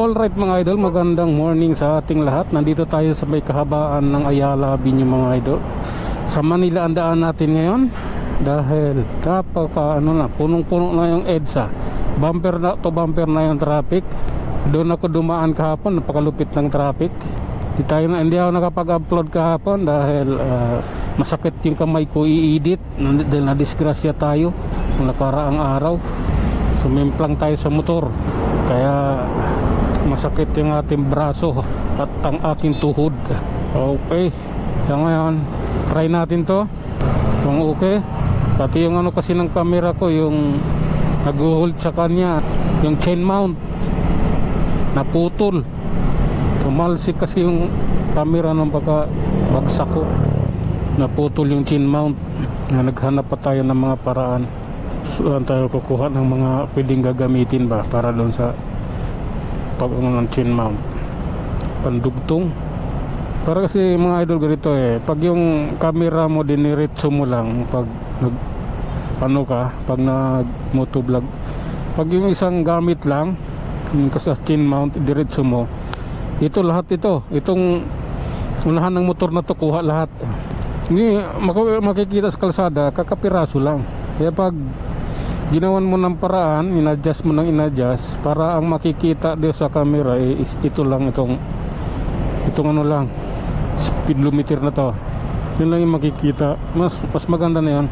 Alright mga idol, magandang morning sa ating lahat. Nandito tayo sa may kahabaan ng Ayala Avenue mga idol. Sa Manila ang daan natin ngayon dahil punong-puno na yung EDSA. Bumper na to bumper na yung traffic. Doon ako dumaan kahapon, napakalupit ng traffic. Hindi ako nakapag-upload kahapon dahil masakit yung kamay ko i-edit dahil na-disgrasya tayo ng nakaraang araw. Sumimplang tayo sa motor kaya masakit yung ating braso at ang ating tuhod. Okay, kaya ngayon try natin to kung okay. Pati yung ano kasi ng camera ko, yung nag-hold sa kanya, yung chain mount naputol. Tumalsik kasi yung camera ng bagsak ko, naputol yung chain mount. Naghanap pa tayo ng mga paraan. Saan tayo kukuha ng mga pwedeng gagamitin ba para doon sa ng chain mount, pandugtong. Para kasi mga idol ganito pag yung camera mo diniretso mo lang pag pag nag motovlog, pag yung isang gamit lang kasi chain mount diretso mo, itong unahan ng motor na to kuha lahat. Hindi makikita sa kalsada, kakapiraso lang. Kaya pag ginawan mo ng paraan, in-adjust mo ng in-adjust, para ang makikita din sa camera is ito lang, itong ano lang, speedometer na to. Yun lang yung makikita. Mas maganda na yun.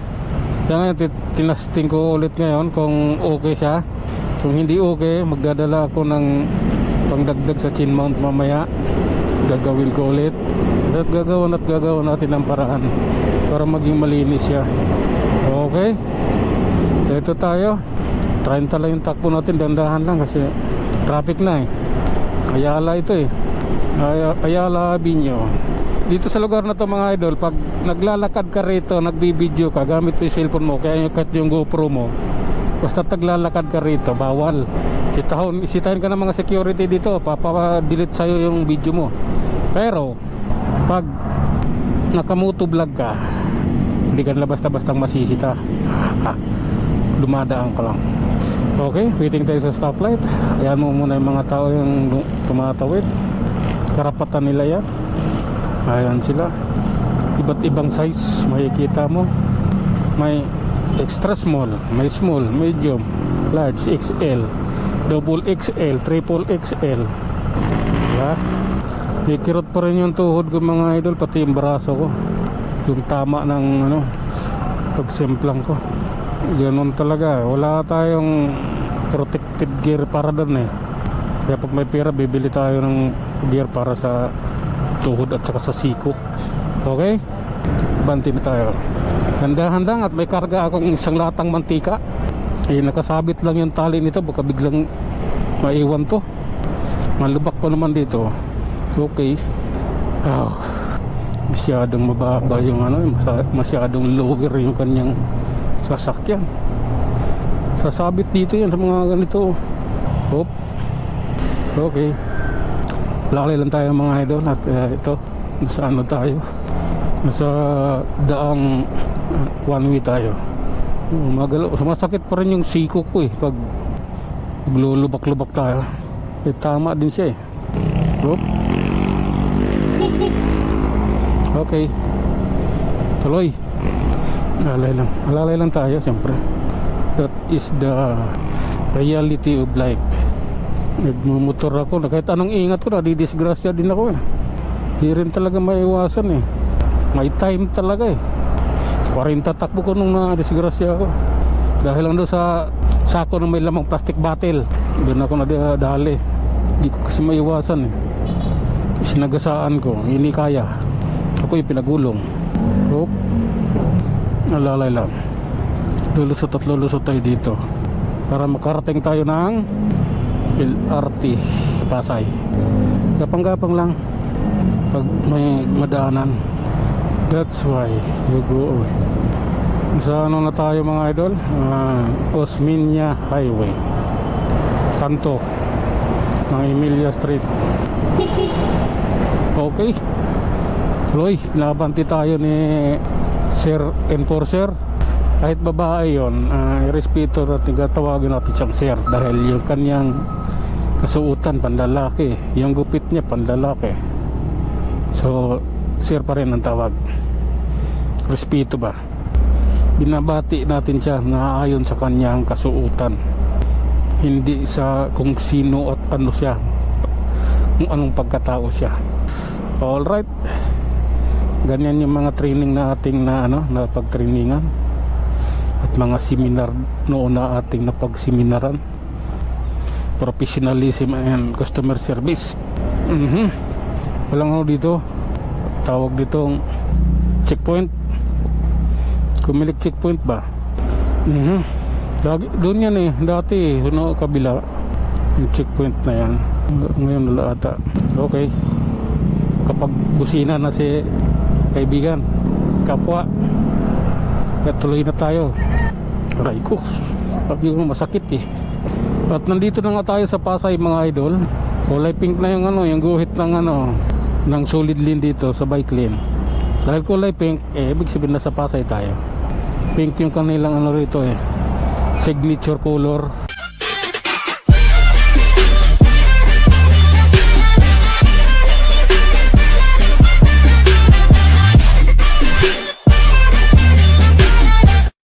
Kaya ngayon tinasting ko ulit ngayon kung okay siya. Kung hindi okay, magdadala ako ng pangdagdag sa chain mount mamaya. Gagawin ko ulit at gagawin natin ng paraan para maging malinis siya. Okay, ito tayo. 30 lang yung takbo natin, dandahan lang kasi traffic na Ayala ito Ayala Avenue. Dito sa lugar na to mga idol, pag naglalakad ka rito, nagbibideo ka gamit yung cellphone mo, kaya yung GoPro mo, basta naglalakad ka rito, bawal. Isitahin ka ng mga security dito, papadelete sa'yo yung video mo. Pero pag nakamotovlog ka, hindi ka nila basta-bastang masisita. Dumadaan ka lang. Okay, waiting tayo sa stoplight. Ayan mo muna yung mga tao yung tumatawid. Karapatan nila yan. Ayan sila. Iba't ibang size makikita mo. May extra small, may small, medium, large, XL, double XL, triple XL. Diba? Ikirot pa rin yung tuhod ko mga idol, pati yung braso ko. Yung tama ng pagsimplang ko. Ganun talaga, wala tayong protected gear para doon Kaya pag may pera, bibili tayo ng gear para sa tuhod at saka sa siko. Okay, banti na tayo. Gandahan lang at may karga akong isang latang mantika. Nakasabit lang yung tali nito, baka biglang maiwan to. Malubak pa naman dito. Okay. Masyadong mababa yung masyadong lower yung kanyang sasakyan. Sasabit dito yan sa mga ganito. Hop. Okay, lalay lang tayo mga idol. At ito, nasa tayo, nasa daang one way tayo. Masakit pa rin yung siko ko pag lulubak-lubak tayo. Tama din siya Hop. Okay, tuloy. Alalay lang tayo siyempre. That is the reality of life. Nagmumotor ako, kahit anong ingat ko, nadidisgrasya din ako Di rin talaga maiwasan May time talaga 40 takbo ko nung nadisgrasya ako. Dahil lang doon sa sako na may lamang plastic bottle, doon ako nadali. Di ko kasi maiwasan Sinagasaan ko, hindi kaya. Ako yung pinagulong. Hop. Alalay lang. Lulusot tayo dito para makarating tayo ng LRT Pasay. Gapang-gapang lang pag may madaanan. That's why you go away. Sa na tayo mga idol? Osmeña Highway, kanto ng Emilia Street. Okay, tuloy. Pinabanti tayo ni Sir Enforcer. Kahit babae yon, respeto natin, tawagin natin siyang sir dahil yung kanyang Kasuutan panlalaki, yung gupit niya panlalaki. So sir pa rin ang tawag. Respeto ba? Binabati natin siya na ayon sa kanyang kasuutan, hindi sa kung sino at ano siya, kung anong pagkatao siya. Alright, ganyan yung mga training na ating na pagtrainingan at mga seminar noon na ating napagseminaran. Professionalism and customer service. Walang ano dito, tawag ditong checkpoint, kumilik checkpoint ba. Doon yan dati kabila yung checkpoint na yan. Ngayon wala ata. Okay, kapag busina na si kaibigan, kapwa, kaya tuloy na tayo. Aray ko, sabi ko masakit At nandito na nga tayo sa Pasay mga idol. Kulay pink na yung yung guhit ng ng solid lane dito sa bike lane. Dahil kulay pink, ibig sabihin na sa Pasay tayo. Pink yung kanilang rito signature color.